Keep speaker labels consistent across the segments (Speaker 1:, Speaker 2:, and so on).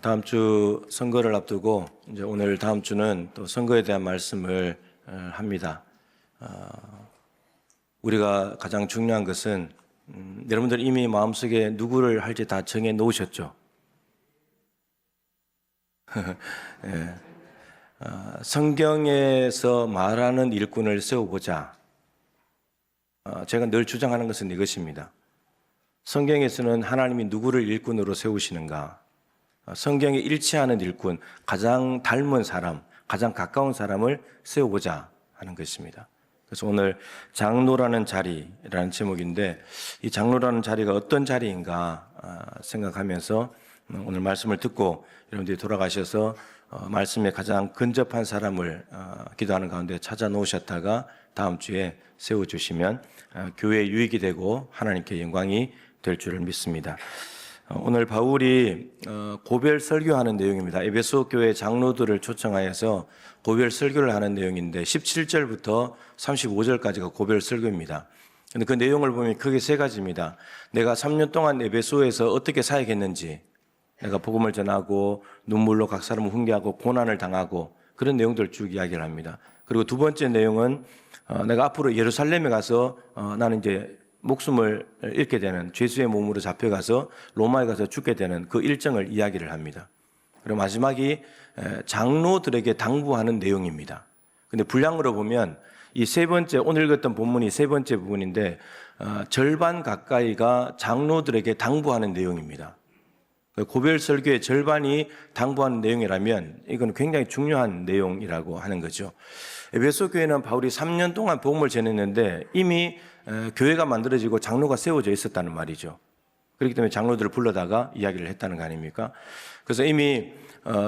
Speaker 1: 다음 주 선거를 앞두고 이제 오늘 다음 주는 또 선거에 대한 말씀을 합니다. 우리가 가장 중요한 것은 여러분들 이미 마음속에 누구를 할지 다 정해 놓으셨죠? 네. 성경에서 말하는 일꾼을 세워보자. 제가 늘 주장하는 것은 이것입니다. 성경에서는 하나님이 누구를 일꾼으로 세우시는가? 성경에 일치하는 일꾼, 가장 닮은 사람, 가장 가까운 사람을 세워보자 하는 것입니다. 그래서 오늘 장로라는 자리라는 제목인데, 이 장로라는 자리가 어떤 자리인가 생각하면서 오늘 말씀을 듣고 여러분들이 돌아가셔서 말씀에 가장 근접한 사람을 기도하는 가운데 찾아 놓으셨다가 다음 주에 세워주시면 교회에 유익이 되고 하나님께 영광이 될 줄을 믿습니다. 오늘 바울이 고별 설교하는 내용입니다. 에베소 교회 장로들을 초청하여서 고별 설교를 하는 내용인데 17절부터 35절까지가 고별 설교입니다. 근데 그 내용을 보면 크게 세 가지입니다. 내가 3년 동안 에베소에서 어떻게 사역했는지, 내가 복음을 전하고 눈물로 각 사람을 훈계하고 고난을 당하고 그런 내용들을 쭉 이야기를 합니다. 그리고 두 번째 내용은 내가 앞으로 예루살렘에 가서 나는 이제 목숨을 잃게 되는 죄수의 몸으로 잡혀가서 로마에 가서 죽게 되는 그 일정을 이야기를 합니다. 그리고 마지막이 장로들에게 당부하는 내용입니다. 근데 분량으로 보면 이 세 번째, 오늘 읽었던 본문이 세 번째 부분인데 절반 가까이가 장로들에게 당부하는 내용입니다. 고별 설교의 절반이 당부하는 내용이라면 이건 굉장히 중요한 내용이라고 하는 거죠. 에베소 교회는 바울이 3년 동안 복음을 전했는데 이미 교회가 만들어지고 장로가 세워져 있었다는 말이죠. 그렇기 때문에 장로들을 불러다가 이야기를 했다는 거 아닙니까? 그래서 이미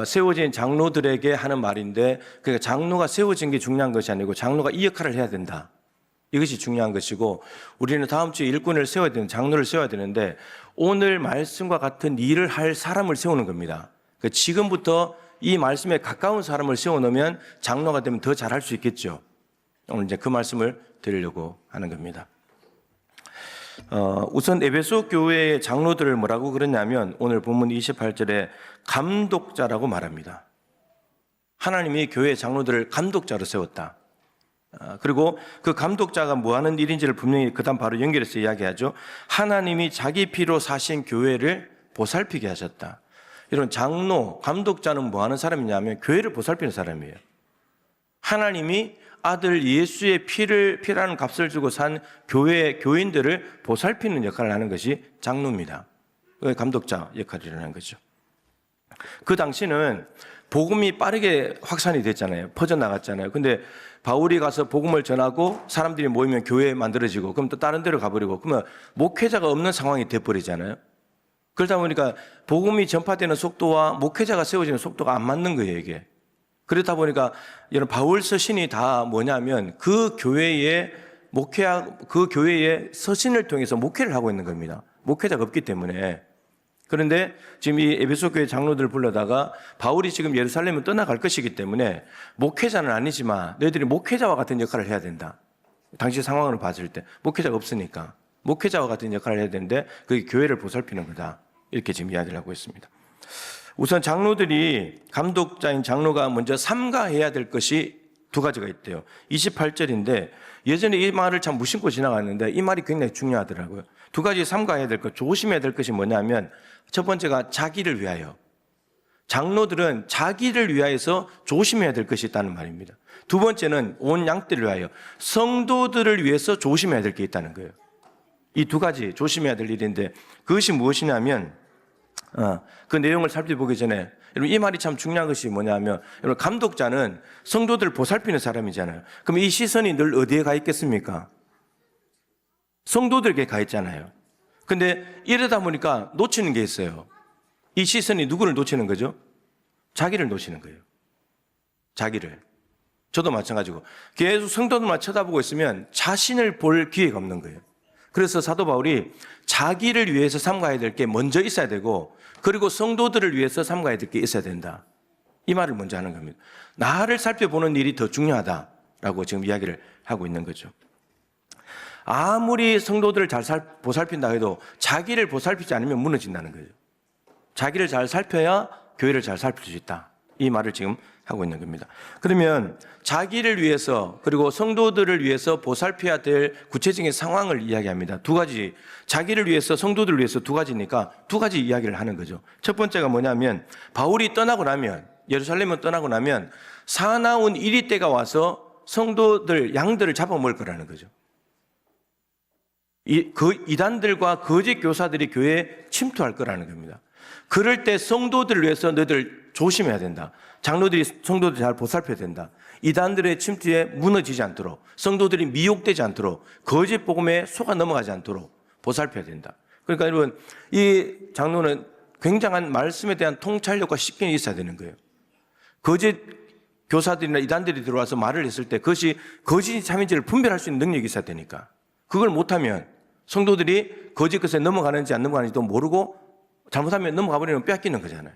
Speaker 1: 세워진 장로들에게 하는 말인데, 그러니까 장로가 세워진 게 중요한 것이 아니고 장로가 이 역할을 해야 된다. 이것이 중요한 것이고, 우리는 다음 주에 일꾼을 세워야 되는, 장로를 세워야 되는데 오늘 말씀과 같은 일을 할 사람을 세우는 겁니다. 그러니까 지금부터 이 말씀에 가까운 사람을 세워놓으면 장로가 되면 더 잘할 수 있겠죠. 오늘 이제 그 말씀을 드리려고 하는 겁니다. 우선 에베소 교회의 장로들을 뭐라고 그러냐면 오늘 본문 28절에 감독자라고 말합니다. 하나님이 교회 장로들을 감독자로 세웠다. 그리고 그 감독자가 뭐 하는 일인지를 분명히 그 다음 바로 연결해서 이야기하죠. 하나님이 자기 피로 사신 교회를 보살피게 하셨다. 이런 장로, 감독자는 뭐 하는 사람이냐면 교회를 보살피는 사람이에요. 하나님이 아들 예수의 피라는 값을 주고 산 교인들을 보살피는 역할을 하는 것이 장로입니다. 감독자 역할을 하는 거죠. 그 당시는 복음이 빠르게 확산이 됐잖아요. 퍼져나갔잖아요. 근데 바울이 가서 복음을 전하고 사람들이 모이면 교회 만들어지고 그럼 또 다른 데로 가버리고 그러면 목회자가 없는 상황이 돼버리잖아요. 그러다 보니까 복음이 전파되는 속도와 목회자가 세워지는 속도가 안 맞는 거예요, 이게. 그렇다 보니까 여러분 바울 서신이 다 뭐냐면 그 교회의 서신을 통해서 목회를 하고 있는 겁니다. 목회자가 없기 때문에. 그런데 지금 이 에베소 교회 장로들을 불러다가 바울이 지금 예루살렘을 떠나갈 것이기 때문에 목회자는 아니지만 너희들이 목회자와 같은 역할을 해야 된다. 당시 상황을 봤을 때 목회자가 없으니까 목회자와 같은 역할을 해야 되는데 그게 교회를 보살피는 거다. 이렇게 지금 이야기를 하고 있습니다. 우선 장로들이 감독자인 장로가 먼저 삼가해야 될 것이 두 가지가 있대요. 28절인데 예전에 이 말을 참 무심코 지나갔는데 이 말이 굉장히 중요하더라고요. 두 가지 삼가해야 될 것, 조심해야 될 것이 뭐냐면 첫 번째가 자기를 위하여. 장로들은 자기를 위하여서 조심해야 될 것이 있다는 말입니다. 두 번째는 온 양떼를 위하여 성도들을 위해서 조심해야 될 게 있다는 거예요. 이 두 가지 조심해야 될 일인데 그것이 무엇이냐면 그 내용을 살펴보기 전에 여러분 이 말이 참 중요한 것이 뭐냐면 여러분 감독자는 성도들을 보살피는 사람이잖아요. 그럼 이 시선이 늘 어디에 가 있겠습니까? 성도들에게 가 있잖아요. 근데 이러다 보니까 놓치는 게 있어요. 이 시선이 누구를 놓치는 거죠? 자기를 놓치는 거예요. 자기를. 저도 마찬가지고 계속 성도들만 쳐다보고 있으면 자신을 볼 기회가 없는 거예요. 그래서 사도 바울이 자기를 위해서 삼가야 될 게 먼저 있어야 되고 그리고 성도들을 위해서 삼가야 될 게 있어야 된다. 이 말을 먼저 하는 겁니다. 나를 살펴보는 일이 더 중요하다라고 지금 이야기를 하고 있는 거죠. 아무리 성도들을 잘 보살핀다 해도 자기를 보살피지 않으면 무너진다는 거예요. 자기를 잘 살펴야 교회를 잘 살필 수 있다. 이 말을 지금 하고 있는 겁니다. 그러면 자기를 위해서 그리고 성도들을 위해서 보살펴야 될 구체적인 상황을 이야기합니다. 두 가지, 자기를 위해서 성도들을 위해서 두 가지니까 두 가지 이야기를 하는 거죠. 첫 번째가 뭐냐면 바울이 떠나고 나면, 예루살렘을 떠나고 나면 사나운 이리 때가 와서 성도들, 양들을 잡아먹을 거라는 거죠. 이단들과 거짓 교사들이 교회에 침투할 거라는 겁니다. 그럴 때 성도들을 위해서 너희들 조심해야 된다. 장로들이 성도들 잘 보살펴야 된다. 이단들의 침투에 무너지지 않도록, 성도들이 미혹되지 않도록, 거짓 복음에 속아 넘어가지 않도록 보살펴야 된다. 그러니까 여러분, 이 장로는 굉장한 말씀에 대한 통찰력과 식견이 있어야 되는 거예요. 거짓 교사들이나 이단들이 들어와서 말을 했을 때 그것이 거짓이 참인지를 분별할 수 있는 능력이 있어야 되니까, 그걸 못하면 성도들이 거짓 것에 넘어가는지 안 넘어가는지도 모르고 잘못하면 넘어가 버리면 빼앗기는 거잖아요.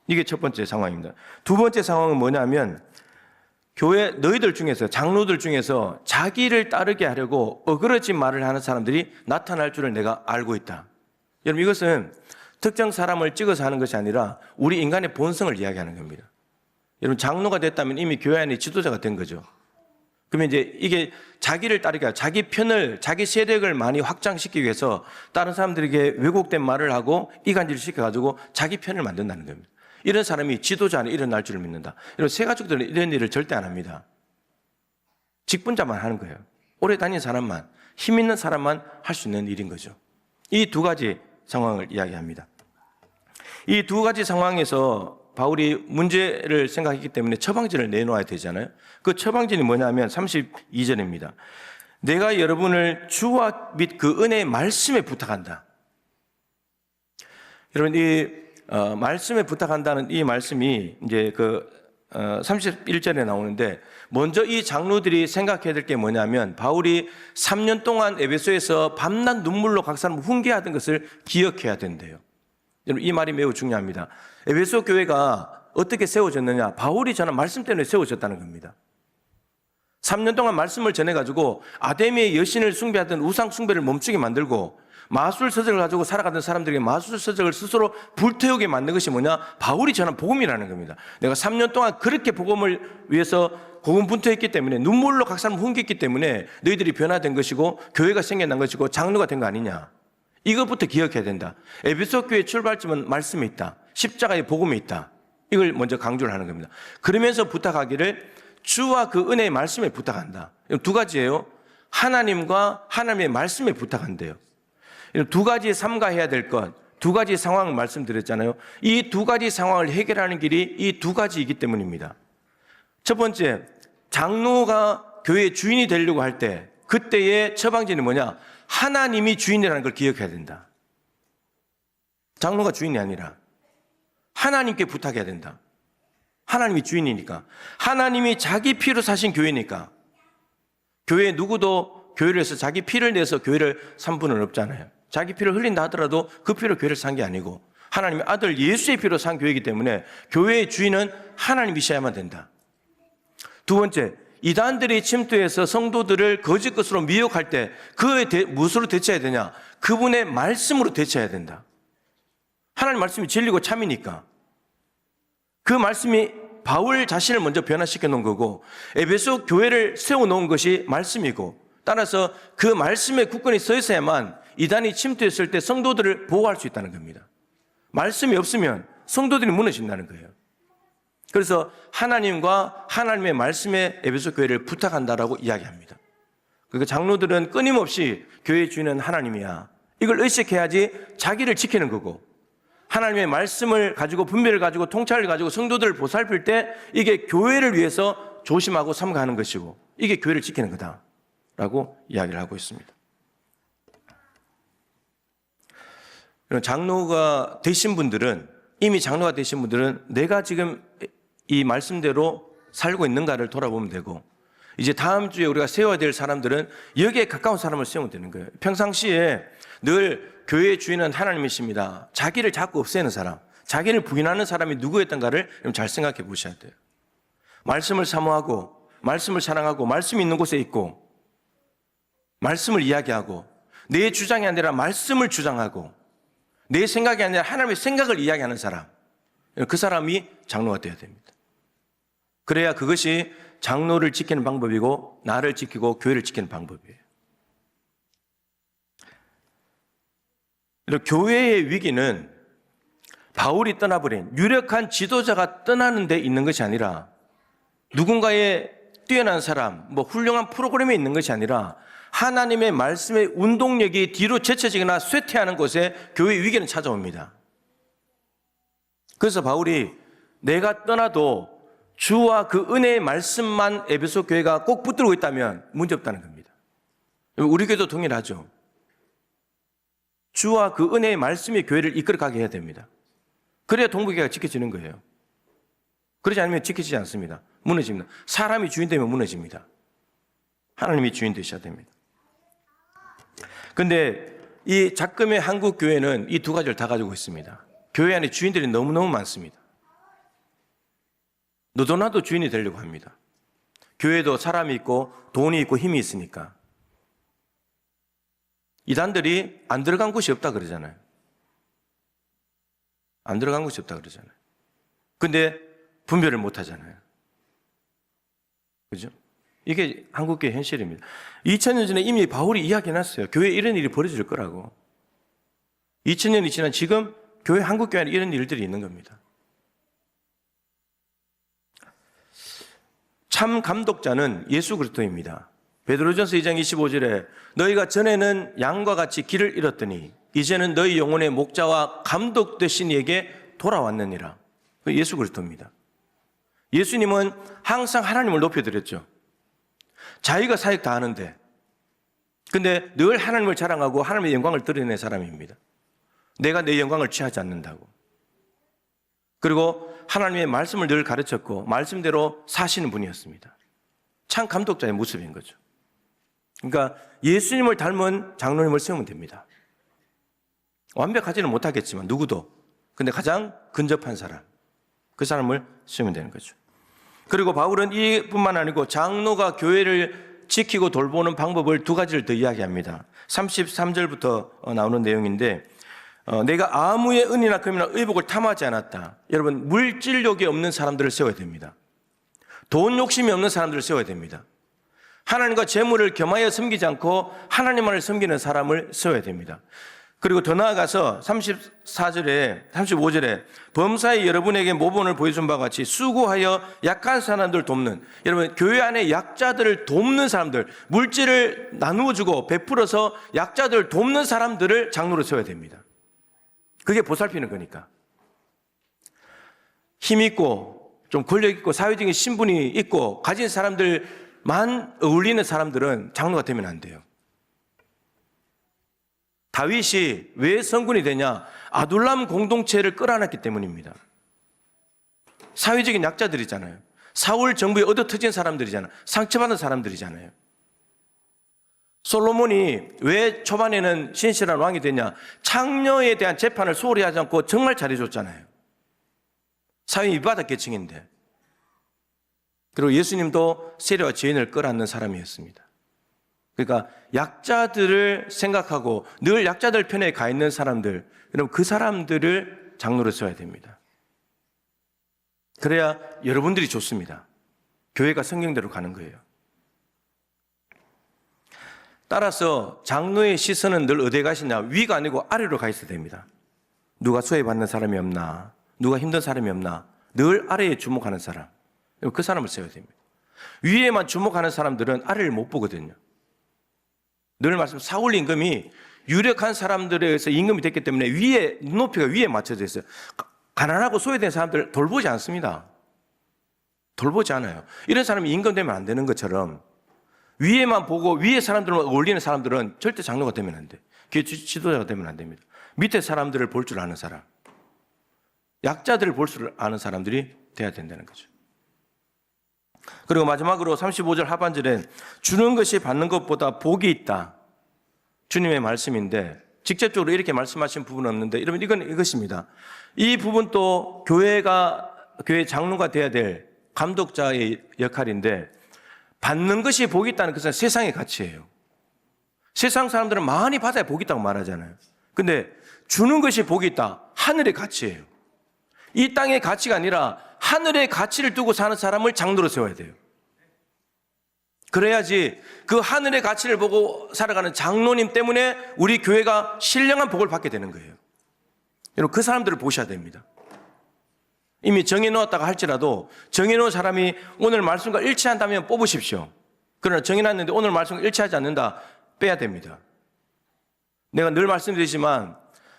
Speaker 1: 이게 첫 번째 상황입니다. 두 번째 상황은 뭐냐면, 교회 너희들 중에서, 장로들 중에서 자기를 따르게 하려고 어그러진 말을 하는 사람들이 나타날 줄을 내가 알고 있다. 여러분, 이것은 특정 사람을 찍어서 하는 것이 아니라 우리 인간의 본성을 이야기하는 겁니다. 여러분, 장로가 됐다면 이미 교회 안에 지도자가 된 거죠. 그러면 이제 이게 자기를 따르게 하고 자기 편을, 자기 세력을 많이 확장시키기 위해서 다른 사람들에게 왜곡된 말을 하고 이간질을 시켜가지고 자기 편을 만든다는 겁니다. 이런 사람이 지도자 안에 일어날 줄을 믿는다. 이런 새 가족들은 이런 일을 절대 안 합니다. 직분자만 하는 거예요. 오래 다닌 사람만, 힘 있는 사람만 할 수 있는 일인 거죠. 이 두 가지 상황을 이야기합니다. 이 두 가지 상황에서 바울이 문제를 생각했기 때문에 처방전을 내놓아야 되잖아요. 그 처방전이 뭐냐면 32절입니다. 내가 여러분을 주와 및 그 은혜의 말씀에 부탁한다. 여러분, 이 말씀에 부탁한다는 이 말씀이 이제 31절에 나오는데, 먼저 이 장로들이 생각해야 될 게 뭐냐면, 바울이 3년 동안 에베소에서 밤낮 눈물로 각 사람을 훈계하던 것을 기억해야 된대요. 여러분, 이 말이 매우 중요합니다. 에베소 교회가 어떻게 세워졌느냐? 바울이 전한 말씀 때문에 세워졌다는 겁니다. 3년 동안 말씀을 전해가지고 아데미의 여신을 숭배하던 우상 숭배를 멈추게 만들고, 마술서적을 가지고 살아가던 사람들에게 마술서적을 스스로 불태우게 만든 것이 뭐냐? 바울이 전한 복음이라는 겁니다. 내가 3년 동안 그렇게 복음을 위해서 고군분투했기 때문에, 눈물로 각 사람을 훈계했기 때문에 너희들이 변화된 것이고 교회가 생겨난 것이고 장로가 된 거 아니냐? 이것부터 기억해야 된다. 에베소 교회의 출발점은 말씀이 있다. 십자가의 복음이 있다. 이걸 먼저 강조를 하는 겁니다. 그러면서 부탁하기를 주와 그 은혜의 말씀에 부탁한다. 두 가지예요. 하나님과 하나님의 말씀에 부탁한대요. 두 가지 삼가해야 될 것, 두 가지 상황을 말씀드렸잖아요. 이 두 가지 상황을 해결하는 길이 이 두 가지이기 때문입니다. 첫 번째, 장로가 교회의 주인이 되려고 할 때 그때의 처방전이 뭐냐? 하나님이 주인이라는 걸 기억해야 된다. 장로가 주인이 아니라 하나님께 부탁해야 된다. 하나님이 주인이니까, 하나님이 자기 피로 사신 교회니까. 교회 누구도 교회를 해서 자기 피를 내서 교회를 산 분은 없잖아요. 자기 피를 흘린다 하더라도 그 피로 교회를 산 게 아니고 하나님의 아들 예수의 피로 산 교회이기 때문에 교회의 주인은 하나님이셔야만 된다. 두 번째, 이단들이 침투해서 성도들을 거짓 것으로 미혹할 때 그에 무엇으로 대처해야 되냐? 그분의 말씀으로 대처해야 된다. 하나님 말씀이 진리고 참이니까 그 말씀이 바울 자신을 먼저 변화시켜 놓은 거고, 에베소 교회를 세워 놓은 것이 말씀이고, 따라서 그 말씀에 굳건히 서 있어야만 이단이 침투했을 때 성도들을 보호할 수 있다는 겁니다. 말씀이 없으면 성도들이 무너진다는 거예요. 그래서 하나님과 하나님의 말씀에 에베소 교회를 부탁한다라고 이야기합니다. 그러니까 장로들은 끊임없이 교회의 주인은 하나님이야, 이걸 의식해야지 자기를 지키는 거고, 하나님의 말씀을 가지고 분별을 가지고 통찰을 가지고 성도들을 보살필 때 이게 교회를 위해서 조심하고 삼가하는 것이고, 이게 교회를 지키는 거다라고 이야기를 하고 있습니다. 장로가 되신 분들은, 이미 장로가 되신 분들은 내가 지금 이 말씀대로 살고 있는가를 돌아보면 되고, 이제 다음 주에 우리가 세워야 될 사람들은 여기에 가까운 사람을 세우면 되는 거예요. 평상시에 늘 교회의 주인은 하나님이십니다, 자기를 자꾸 없애는 사람, 자기를 부인하는 사람이 누구였던가를 잘 생각해 보셔야 돼요. 말씀을 사모하고, 말씀을 사랑하고, 말씀이 있는 곳에 있고, 말씀을 이야기하고, 내 주장이 아니라 말씀을 주장하고, 내 생각이 아니라 하나님의 생각을 이야기하는 사람, 그 사람이 장로가 되어야 됩니다. 그래야 그것이 장로를 지키는 방법이고 나를 지키고 교회를 지키는 방법이에요. 교회의 위기는 바울이 떠나버린 유력한 지도자가 떠나는 데 있는 것이 아니라 누군가의 뛰어난 사람, 훌륭한 프로그램에 있는 것이 아니라 하나님의 말씀의 운동력이 뒤로 제쳐지거나 쇠퇴하는 곳에 교회의 위기는 찾아옵니다. 그래서 바울이 내가 떠나도 주와 그 은혜의 말씀만 에베소 교회가 꼭 붙들고 있다면 문제없다는 겁니다. 우리 교회도 동일하죠. 주와 그 은혜의 말씀이 교회를 이끌어가게 해야 됩니다. 그래야 동북교회가 지켜지는 거예요. 그렇지 않으면 지켜지지 않습니다. 무너집니다. 사람이 주인 되면 무너집니다. 하나님이 주인 되셔야 됩니다. 그런데 이 작금의 한국 교회는 이 두 가지를 다 가지고 있습니다. 교회 안에 주인들이 너무너무 많습니다. 너도 나도 주인이 되려고 합니다. 교회도 사람이 있고 돈이 있고 힘이 있으니까. 이단들이 안 들어간 곳이 없다 그러잖아요. 안 들어간 곳이 없다 그러잖아요. 근데 분별을 못 하잖아요. 그죠? 이게 한국교회 현실입니다. 2000년 전에 이미 바울이 이야기해놨어요. 교회에 이런 일이 벌어질 거라고. 2000년이 지난 지금 교회 한국교회 안에 이런 일들이 있는 겁니다. 참 감독자는 예수 그리스도입니다. 베드로전서 2장 25절에 너희가 전에는 양과 같이 길을 잃었더니 이제는 너희 영혼의 목자와 감독 되신 이에게 돌아왔느니라. 예수 그리스도입니다. 예수님은 항상 하나님을 높여드렸죠. 자기가 사역 다 하는데 근데 늘 하나님을 자랑하고 하나님의 영광을 드러낸 사람입니다. 내가 내 영광을 취하지 않는다고. 그리고 하나님의 말씀을 늘 가르쳤고 말씀대로 사시는 분이었습니다. 참 감독자의 모습인 거죠. 그러니까 예수님을 닮은 장로님을 세우면 됩니다. 완벽하지는 못하겠지만 누구도. 근데 가장 근접한 사람. 그 사람을 세우면 되는 거죠. 그리고 바울은 이뿐만 아니고 장로가 교회를 지키고 돌보는 방법을 두 가지를 더 이야기합니다. 33절부터 나오는 내용인데 내가 아무의 은이나 금이나 의복을 탐하지 않았다. 여러분 물질욕이 없는 사람들을 세워야 됩니다. 돈 욕심이 없는 사람들을 세워야 됩니다. 하나님과 재물을 겸하여 섬기지 않고 하나님만을 섬기는 사람을 세워야 됩니다. 그리고 더 나아가서 35절에 범사에 여러분에게 모본을 보여준 바와 같이 수고하여 약한 사람들 돕는, 여러분 교회 안에 약자들을 돕는 사람들, 물질을 나누어주고 베풀어서 약자들을 돕는 사람들을 장로로 세워야 됩니다. 그게 보살피는 거니까. 힘 있고 좀 권력 있고 사회적인 신분이 있고 가진 사람들만 어울리는 사람들은 장로가 되면 안 돼요. 다윗이 왜 성군이 되냐? 아둘람 공동체를 끌어안았기 때문입니다. 사회적인 약자들이잖아요. 사울 정부에 얻어터진 사람들이잖아요. 상처받은 사람들이잖아요. 솔로몬이 왜 초반에는 신실한 왕이 되냐? 창녀에 대한 재판을 소홀히 하지 않고 정말 잘해줬잖아요. 사회 위바닥 계층인데. 그리고 예수님도 세례와 죄인을 끌어안는 사람이었습니다. 그러니까 약자들을 생각하고 늘 약자들 편에 가 있는 사람들, 여러분 그 사람들을 장로로 세워야 됩니다. 그래야 여러분들이 좋습니다. 교회가 성경대로 가는 거예요. 따라서 장로의 시선은 늘 어디에 가시냐? 위가 아니고 아래로 가 있어야 됩니다. 누가 소외받는 사람이 없나? 누가 힘든 사람이 없나? 늘 아래에 주목하는 사람, 그 사람을 세워야 됩니다. 위에만 주목하는 사람들은 아래를 못 보거든요. 늘 말씀, 사울 임금이 유력한 사람들에 의해서 임금이 됐기 때문에 위에, 눈높이가 위에 맞춰져 있어요. 가난하고 소외된 사람들을 돌보지 않습니다. 돌보지 않아요. 이런 사람이 임금 되면 안 되는 것처럼 위에만 보고 위에 사람들만 어울리는 사람들은 절대 장로가 되면 안 돼. 교회 지도자가 되면 안 됩니다. 밑에 사람들을 볼 줄 아는 사람, 약자들을 볼 줄 아는 사람들이 돼야 된다는 거죠. 그리고 마지막으로 35절 하반절에 주는 것이 받는 것보다 복이 있다. 주님의 말씀인데 직접적으로 이렇게 말씀하신 부분은 없는데 여러분 이건 이것입니다. 이 부분도 교회 장로가 돼야 될 감독자의 역할인데 받는 것이 복이 있다는 것은 세상의 가치예요. 세상 사람들은 많이 받아야 복이 있다고 말하잖아요. 근데 주는 것이 복이 있다. 하늘의 가치예요. 이 땅의 가치가 아니라 하늘의 가치를 두고 사는 사람을 장로로 세워야 돼요. 그래야지 그 하늘의 가치를 보고 살아가는 장로님 때문에 우리 교회가 신령한 복을 받게 되는 거예요. 여러분, 그 사람들을 보셔야 됩니다. 이미 정해놓았다가 할지라도 정해놓은 사람이 오늘 말씀과 일치한다면 뽑으십시오. 그러나 정해놨는데 오늘 말씀과 일치하지 않는다, 빼야 됩니다. 내가 늘 말씀드리지만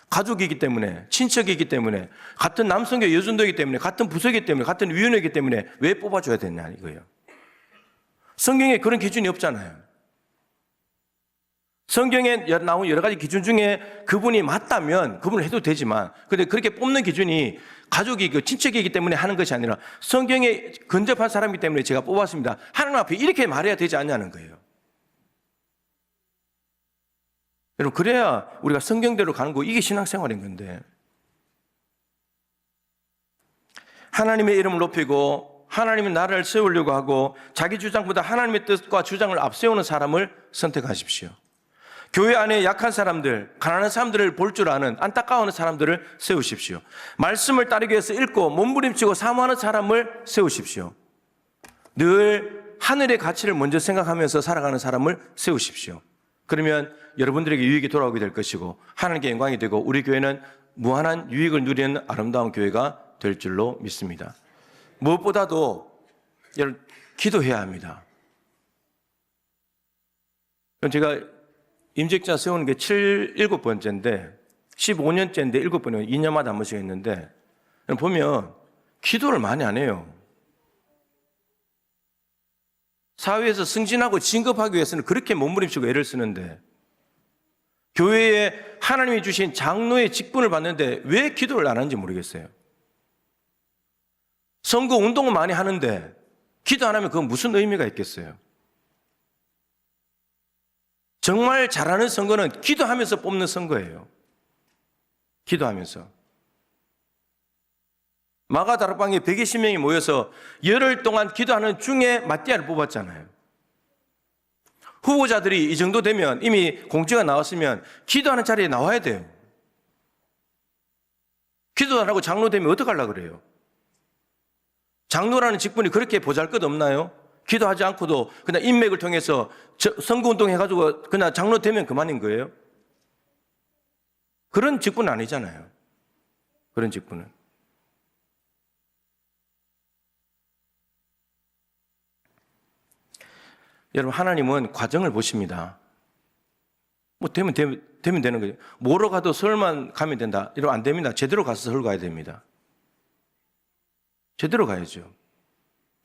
Speaker 1: 가족이기 때문에, 친척이기 때문에, 같은 남성교 여전도이기 때문에, 같은 부서이기 때문에, 같은 위원회이기 때문에 왜 뽑아줘야 되냐 이거예요. 성경에 그런 기준이 없잖아요. 성경에 나온 여러 가지 기준 중에 그분이 맞다면 그분을 해도 되지만, 근데 그렇게 뽑는 기준이 가족이고 친척이기 때문에 하는 것이 아니라 성경에 근접한 사람이기 때문에 제가 뽑았습니다. 하나님 앞에 이렇게 말해야 되지 않냐는 거예요. 여러분, 그래야 우리가 성경대로 가는 거, 이게 신앙생활인 건데. 하나님의 이름을 높이고 하나님의 나라를 세우려고 하고 자기 주장보다 하나님의 뜻과 주장을 앞세우는 사람을 선택하십시오. 교회 안에 약한 사람들, 가난한 사람들을 볼 줄 아는 안타까워하는 사람들을 세우십시오. 말씀을 따르기 위해서 읽고 몸부림치고 사모하는 사람을 세우십시오. 늘 하늘의 가치를 먼저 생각하면서 살아가는 사람을 세우십시오. 그러면 여러분들에게 유익이 돌아오게 될 것이고 하나님께 영광이 되고 우리 교회는 무한한 유익을 누리는 아름다운 교회가 될 줄로 믿습니다. 무엇보다도 여러분, 기도해야 합니다. 제가 임직자 세우는 게 7번째인데 15년째인데 7번이면 2년마다 한 번씩 했는데 보면 기도를 많이 안 해요. 사회에서 승진하고 진급하기 위해서는 그렇게 몸부림치고 애를 쓰는데 교회에 하나님이 주신 장로의 직분을 받는데 왜 기도를 안 하는지 모르겠어요. 선거 운동은 많이 하는데 기도 안 하면 그건 무슨 의미가 있겠어요? 정말 잘하는 선거는 기도하면서 뽑는 선거예요. 기도하면서. 마가다락방에 120명이 모여서 열흘 동안 기도하는 중에 마띠아를 뽑았잖아요. 후보자들이 이 정도 되면 이미 공지가 나왔으면 기도하는 자리에 나와야 돼요. 기도 안 하고 장로 되면 어떡하려고 그래요? 장로라는 직분이 그렇게 보잘것없나요? 기도하지 않고도 그냥 인맥을 통해서 선거운동 해가지고 그냥 장로 되면 그만인 거예요? 그런 직분은 아니잖아요. 그런 직분은. 여러분, 하나님은 과정을 보십니다. 뭐 되면 되는 거예요. 뭐로 가도 서울만 가면 된다. 이러면 안 됩니다. 제대로 가서 서울 가야 됩니다. 제대로 가야죠.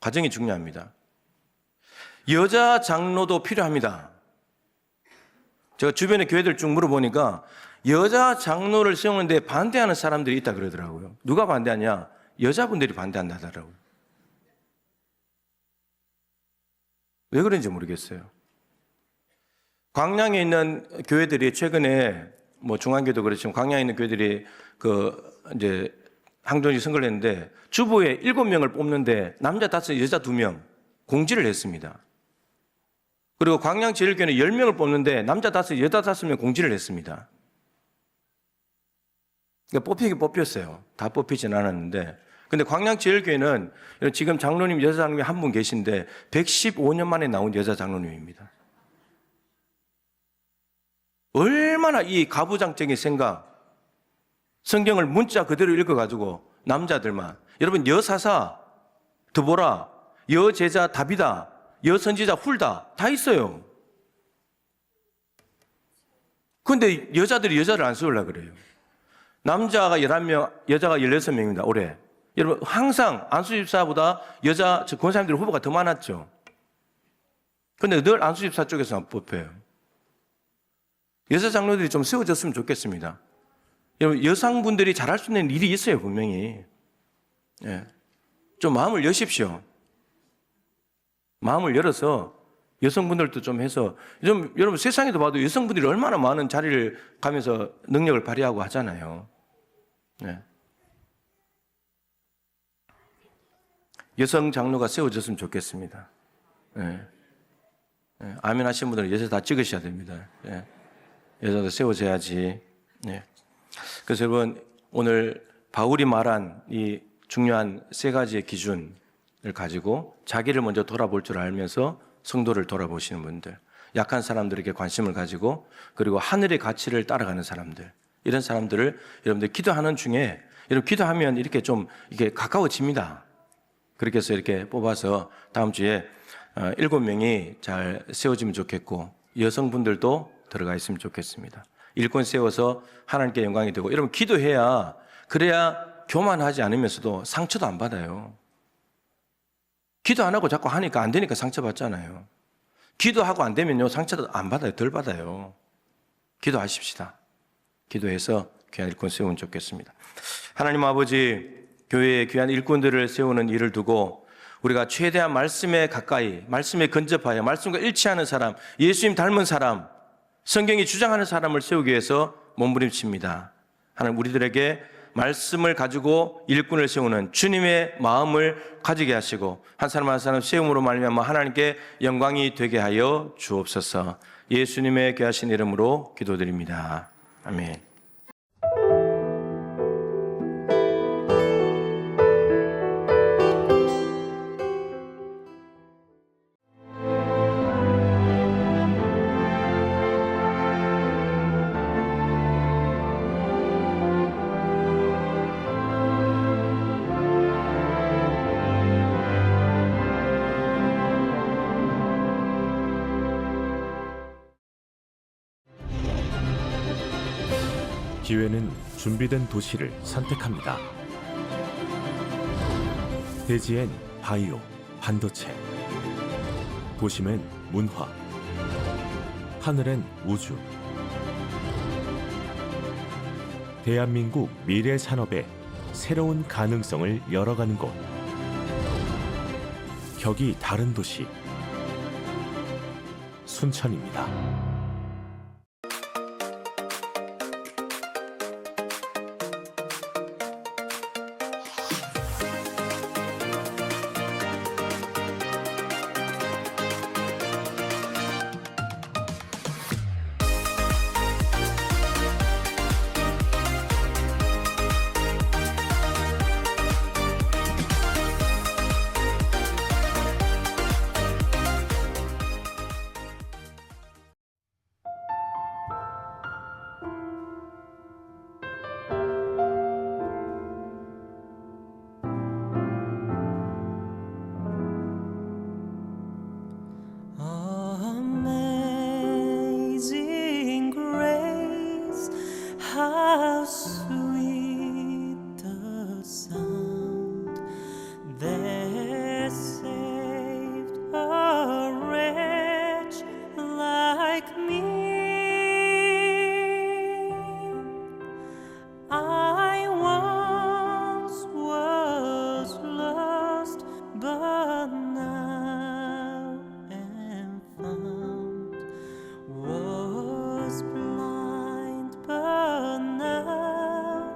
Speaker 1: 과정이 중요합니다. 여자 장로도 필요합니다. 제가 주변의 교회들 쭉 물어보니까 여자 장로를 세우는데 반대하는 사람들이 있다 그러더라고요. 누가 반대하냐? 여자분들이 반대한다 하더라고요. 왜 그런지 모르겠어요. 광양에 있는 교회들이 최근에 뭐 중앙교도 그렇지만 광양에 있는 교회들이 이제 항존시 선거를 했는데 주부에 7명을 뽑는데 남자 5, 여자 2명 공지를 했습니다. 그리고 광양제일교회는 10명을 뽑는데 남자 5, 여자 5명 공지를 했습니다. 그러니까 뽑히긴 뽑혔어요. 다 뽑히진 않았는데. 근데 광양제일교회는 지금 장로님, 여자 장로님이 한 분 계신데 115년 만에 나온 여자 장로님입니다. 얼마나 이 가부장적인 생각, 성경을 문자 그대로 읽어가지고 남자들만, 여러분 여사사, 드보라, 여제자 다비다, 여선지자 훌다 다 있어요. 그런데 여자들이 여자를 안 세우려고 그래요. 남자가 11명, 여자가 16명입니다. 올해. 여러분 항상 안수집사보다 여자 권사님들 후보가 더 많았죠. 그런데 늘 안수집사 쪽에서 뽑혀요. 여자 장로들이 좀 세워졌으면 좋겠습니다. 여러분 여성분들이 잘할 수 있는 일이 있어요. 분명히. 예. 좀 마음을 여십시오. 마음을 열어서 여성분들도 좀 해서 좀 여러분 세상에도 봐도 여성분들이 얼마나 많은 자리를 가면서 능력을 발휘하고 하잖아요. 네. 여성 장로가 세워졌으면 좋겠습니다. 네. 네. 아멘 하신 분들은 여자 다 찍으셔야 됩니다. 네. 여자도 세워져야지. 네. 그래서 여러분 오늘 바울이 말한 이 중요한 세 가지의 기준을 가지고 자기를 먼저 돌아볼 줄 알면서 성도를 돌아보시는 분들, 약한 사람들에게 관심을 가지고 그리고 하늘의 가치를 따라가는 사람들, 이런 사람들을 여러분들 기도하는 중에 여러분 기도하면 이렇게 좀 이게 가까워집니다. 그렇게 해서 이렇게 뽑아서 다음 주에 7명이 잘 세워지면 좋겠고 여성분들도 들어가 있으면 좋겠습니다. 일꾼 세워서 하나님께 영광이 되고 여러분 기도해야 그래야 교만하지 않으면서도 상처도 안 받아요. 기도 안 하고 자꾸 하니까 안 되니까 상처받잖아요. 기도하고 안 되면요 상처도 안 받아요. 덜 받아요. 기도하십시다. 기도해서 귀한 일꾼 세우면 좋겠습니다. 하나님 아버지, 교회에 귀한 일꾼들을 세우는 일을 두고 우리가 최대한 말씀에 가까이, 말씀에 근접하여 말씀과 일치하는 사람, 예수님 닮은 사람, 성경이 주장하는 사람을 세우기 위해서 몸부림칩니다. 하나님 우리들에게 말씀을 가지고 일꾼을 세우는 주님의 마음을 가지게 하시고 한 사람 한 사람 세움으로 말미암아 하나님께 영광이 되게 하여 주옵소서. 예수님의 귀하신 이름으로 기도드립니다. 아멘.
Speaker 2: 기회는 준비된 도시를 선택합니다. 대지엔 바이오, 반도체, 도심엔 문화, 하늘엔 우주. 대한민국 미래 산업의 새로운 가능성을 열어가는 곳. 격이 다른 도시, 순천입니다.
Speaker 3: Amazing grace, how sweet the sound that saved a wretch like me. I once was lost, but now am found. Was blind, but now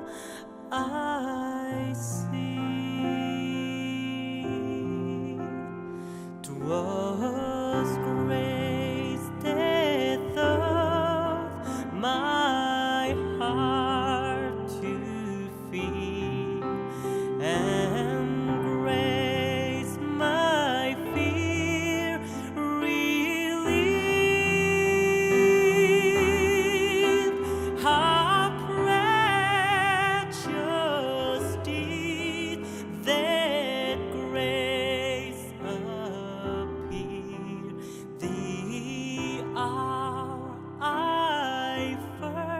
Speaker 3: I see. 'Twas grace that taught my heart to fear, and grace my fear relieved. How precious did that grace appear, the hour I first